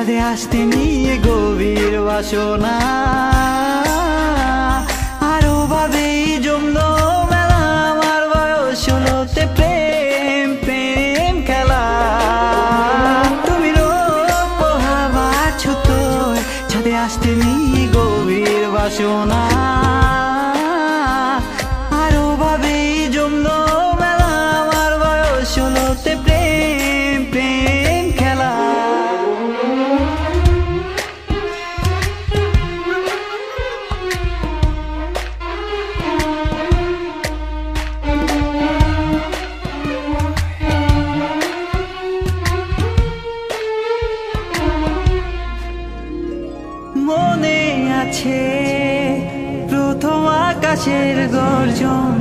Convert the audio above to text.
ছাদে আসতে নিয়ে গভীর বাসনা, আরো ভাবেই জমলো মেলা। আমার বয়স হলোতে প্রেম প্রেম খেলা। তুমি রোদ পোহার বাড়ছো তোর, ছাদে আসতে নিয়ে গভীর বাসনা, আরো ভাবেই জমলো মেলা। আমার বয়স হলোতে প্রেম প্রেম খেলা। মনে আছে প্রথম আকাশের গর্জন,